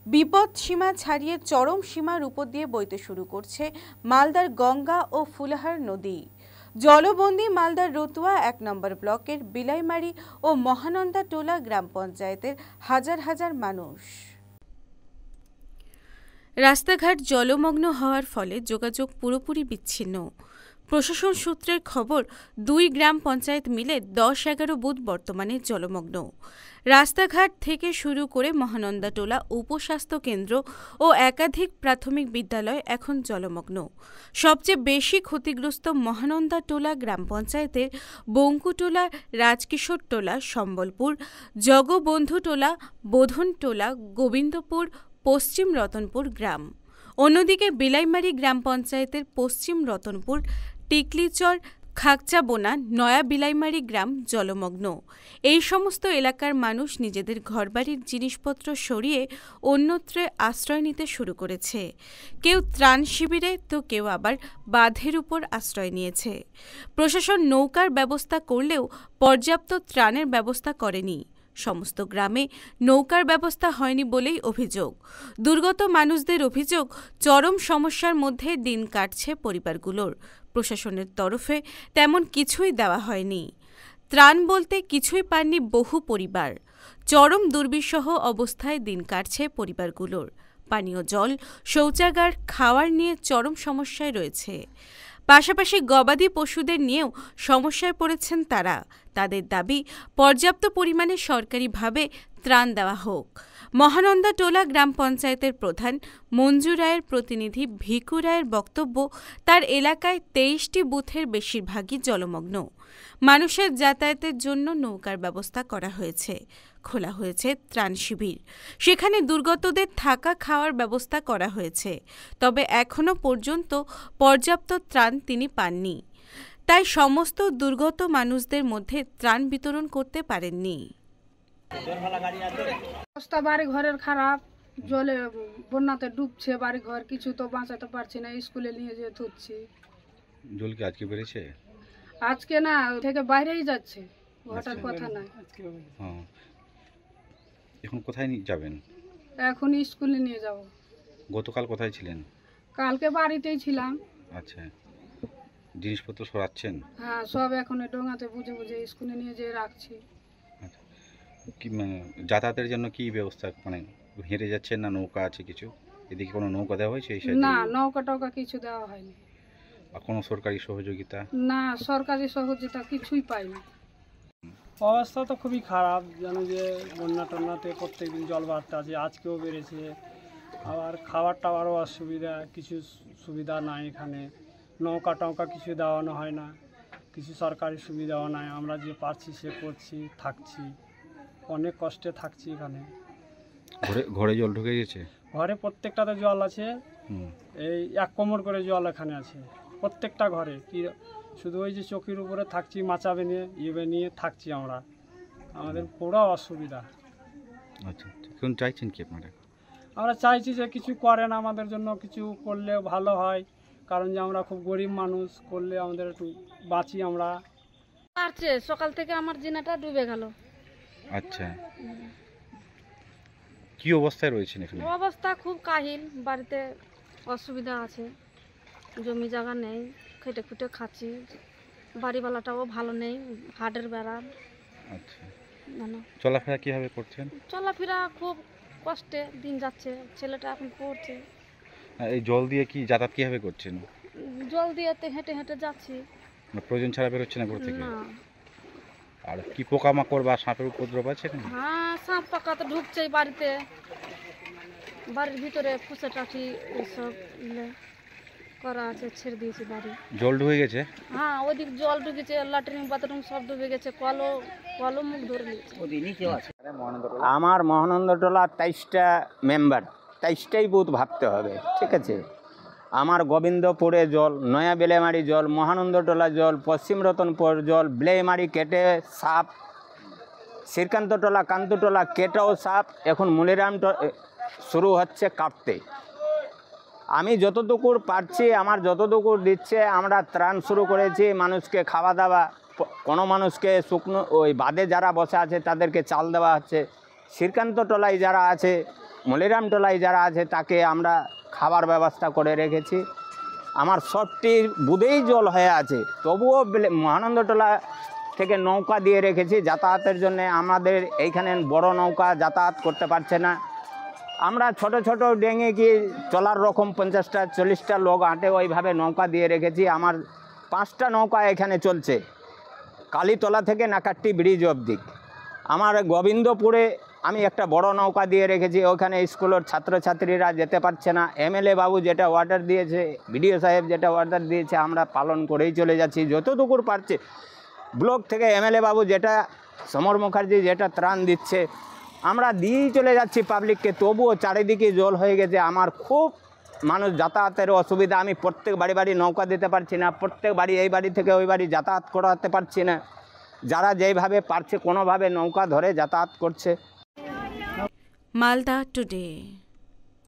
বিপদ সীমা ছাড়িয়ে চরম সীমার উপর দিয়ে বইতে শুরু করছে মালদার গঙ্গা ও ফুলহার নদী। জলবন্দী মালদার রতুয়া ১ নম্বর ব্লকের বিলাইমারি ও মহানন্দা টোলা গ্রাম পঞ্চায়েতের হাজার হাজার মানুষ। রাস্তাঘাট জলমগ্ন হওয়ার ফলে যোগাযোগ পুরোপুরি বিচ্ছিন্ন। প্রশাসন সূত্রের খবর, ২ গ্রাম পঞ্চায়েত মিলে ১০-১১ বুথ বর্তমানে জলমগ্ন। রাস্তাঘাট থেকে শুরু করে মহানন্দা টোলা উপস্বাস্থ্য কেন্দ্র ও একাধিক প্রাথমিক বিদ্যালয় এখন জলমগ্ন। সবচেয়ে বেশি ক্ষতিগ্রস্ত মহানন্দা টোলা গ্রাম পঞ্চায়েতের বঙ্কুটোলা, রাজকিশোর টোলা, সম্বলপুর, জগবন্ধু টোলা, বোধন টোলা, গোবিন্দপুর, পশ্চিম রতনপুর গ্রাম। অন্যদিকে বিলাইমারি গ্রাম পঞ্চায়েতের পশ্চিম রতনপুর, টিকলিচর, খাকচাবোনা, নয়া বিলাইমারি গ্রাম জলমগ্ন। এই সমস্ত এলাকার মানুষ নিজেদের ঘরবাড়ির জিনিসপত্র সরিয়ে অন্যত্রে আশ্রয় নিতে শুরু করেছে। কেউ ত্রাণ শিবিরে তো কেউ আবার বাঁধের উপর আশ্রয় নিয়েছে। প্রশাসন নৌকার ব্যবস্থা করলেও পর্যাপ্ত ত্রাণের ব্যবস্থা করেনি। সমস্ত গ্রামে নৌকার ব্যবস্থা হয়নি বলেই অভিযোগ। দুর্গত মানুষদের অভিযোগ, চরম সমস্যার মধ্যে দিন কাটছে পরিবারগুলোর। প্রশাসনের তরফে তেমন কিছুই দেওয়া হয়নি। ত্রাণ বলতে কিছুই পাননি বহু পরিবার। চরম দুর্বিষহ অবস্থায় দিন কাটছে পরিবারগুলোর। পানীয় জল, শৌচাগার, খাওয়ার নিয়ে চরম সমস্যায় রয়েছে। পাশাপাশি গবাদি পশুদের নিয়েও সমস্যায় পড়েছেন তারা। তাদের দাবি, পর্যাপ্ত পরিমাণে সরকারিভাবে ত্রাণ দেওয়া হোক। মহানন্দা টোলা গ্রাম পঞ্চায়েতের প্রধান মঞ্জু রায়ের প্রতিনিধি ভিকু রায়ের বক্তব্য, তার এলাকায় ২৩টি বুথের বেশিরভাগই জলমগ্ন। মানুষের যাতায়াতের জন্য নৌকার ব্যবস্থা করা হয়েছে। খোলা হয়েছে ত্রাণ শিবির। সেখানে দুর্গতদের থাকা খাওয়ার ব্যবস্থা করা হয়েছে। তবে এখনো পর্যন্ত পর্যাপ্ত ত্রাণ তিনি পাননি। তাই সমস্ত দুর্গত মানুষদের মধ্যে ত্রাণ বিতরণ করতে পারেননি। অবস্থা বাড়ি ঘরের খারাপ, জলে বন্যাতে ডুবছে বাড়ি ঘর, কিছু তো বাঁচাতে পারছি না, স্কুলে নিয়ে যেয়ে ধুচ্ছি। জল কি আজকে বেড়েছে? আজকে না, থেকে বাইরেই যাচ্ছে, ঘটার কথা না। এখন কোথায় যাবেন? এখন স্কুলে নিয়ে যাব। গতকাল কোথায় ছিলেন? কালকে বাড়িতেই ছিলাম। আচ্ছা, জিনিসপত্র সরাচ্ছেন? হ্যাঁ, সব এখন ডোঙাতে বুঝে বুঝে স্কুলে নিয়ে যেয়ে রাখছি। আচ্ছা, কি যাতায়াতের জন্য কি ব্যবস্থা, হেঁটে যাচ্ছেন না নৌকা আছে কিছু? এদিকে কোনো নৌকা দেওয়া হয়েছে? না, নৌকা টৌকা কিছু দেওয়া হয়নি। আর কোনো সরকারি সহযোগিতা? না, সরকারি সহযোগিতা কিছুই পাইনি। অবস্থা তো খুবই খারাপ, জানো যে বন্যা টন্যাতে প্রত্যেকদিন জল বাড়তে আছে, আজকেও বেড়েছে। আবার খাবার টাবারও অসুবিধা, কিছু সুবিধা নাই এখানে। নৌকা টৌকা কিছু দেওয়ানো হয় না, কিছু সরকারি সুবিধাও নাই। আমরা যে পারছি সে করছি, থাকছি, অনেক কষ্টে থাকছি এখানে। ঘরে জল ঢুকে গেছে? ঘরে প্রত্যেকটাতে জল আছে, এই 1 কোমর করে জল এখানে আছে প্রত্যেকটা ঘরে। কি শুধু ওই যে চোখের উপরে থাকছি, মাচাবে নিয়ে নিয়ে থাকছি আমরা, আমাদের পুরো অসুবিধা। আচ্ছা, এখন চাইছেন কি আপনারা? আমরা চাইছি যে কিছু করেন আমাদের জন্য, কিছু করলে ভালো হয়, কারণ যে আমরা খুব গরিব মানুষ, করলে আমাদের একটু বাঁচি আমরা। পারছে, সকাল থেকে আমার জিনাটা ডুবে গেল। আচ্ছা, কি অবস্থায় রয়েছেন এখানে? অবস্থা খুব কাহিল, বাড়িতে অসুবিধা আছে, জমি জায়গা নেই, খেটে খুটে খাচ্ছি, বাড়িওয়ালাটাও ভালো নেই, হাটের বেড়া। আচ্ছা, চলাফেরা কিভাবে করছেন? চলাফেরা খুব কষ্টে দিন যাচ্ছে, ছেলেটা এখন পড়ছে। এই জল দিয়ে কি যাতায়াত কিভাবে করছেন? জল দিয়েতে হেঁটে হেঁটে যাচ্ছি। প্রয়োজন ছাড়া বেরোচ্ছে না ঘর থেকে? না। আর কি পোকামাকড় বা সাপের উপদ্রব আছে? হ্যাঁ, সাপ পাকা তো ঢুকছেই বাড়িতে, বাড়ির ভিতরে ফুসে টাঠি এইসব করা আছে, ছেড়ে দিয়েছি বাড়ি। জল ঢুকে গেছে? হ্যাঁ, ওইদিক জল ঢুকেছে, ল্যাট্রিন বাথরুম সব ডুবে গেছে, কলও মুখ ধরে নিয়েছে। আমার মহানন্দা টোলা 23টা মেম্বার, 23টাই বুথ ভাবতে হবে, ঠিক আছে? আমার গোবিন্দপুরে জল, নয়া বেলেমারি জল, মহানন্দা টোলা জল, পশ্চিম রতনপুর জল, বেলেমারি কেটে সাপ, শ্রীকান্ত টোলা, কান্তটোলা কেটেও সাপ, এখন মুলিরাম শুরু হচ্ছে কাটতে। আমি যতটুকু পারছি, আমার যতটুকু দিচ্ছে, আমরা ত্রাণ শুরু করেছি, মানুষকে খাওয়া দাওয়া, কোনো মানুষকে শুকনো ওই বাদে যারা বসে আছে তাদেরকে চাল দেওয়া হচ্ছে। শ্রীকান্ত টোলায় যারা আছে মলিরামটোলায় যারা আছে তাকে আমরা খাবার ব্যবস্থা করে রেখেছি। আমার সবটি বুধেই জল হয়ে আছে, তবুও মহানন্দটোলা থেকে নৌকা দিয়ে রেখেছি যাতায়াতের জন্য। আমাদের এইখানে বড় নৌকা যাতায়াত করতে পারছে না। আমরা ছোট ছোট ডেঙে কি চলার রকম 50টা 40টা লোক আঁটে ওইভাবে নৌকা দিয়ে রেখেছি। আমার 5টা নৌকা এখানে চলছে, কালীতলা থেকে নাকাট্টি ব্রিজ অবধি। আমার গোবিন্দপুরে আমি একটা বড় নৌকা দিয়ে রেখেছি, ওখানে স্কুলের ছাত্রছাত্রীরা যেতে পারছে না। এমএলএ বাবু যেটা অর্ডার দিয়েছে, বিডিও সাহেব যেটা অর্ডার দিয়েছে, আমরা পালন করেই চলে যাচ্ছি যতটুকু পারছে। ব্লক থেকে এমএলএ বাবু যেটা, সমর মুখার্জি যেটা ত্রাণ দিচ্ছে, আমরা দিয়েই চলে যাচ্ছি পাবলিককে। তবুও চারিদিকে জল হয়ে গেছে। আমার খুব মানুষ যাতায়াতের অসুবিধা। আমি প্রত্যেক বাড়ি বাড়ি নৌকা দিতে পারছি না, প্রত্যেক বাড়ি এই বাড়ি থেকে ওই বাড়ি যাতায়াত করাতে পারছি না। যারা যেইভাবে পারছে কোনোভাবে নৌকা ধরে যাতায়াত করছে। মালদা টুডে।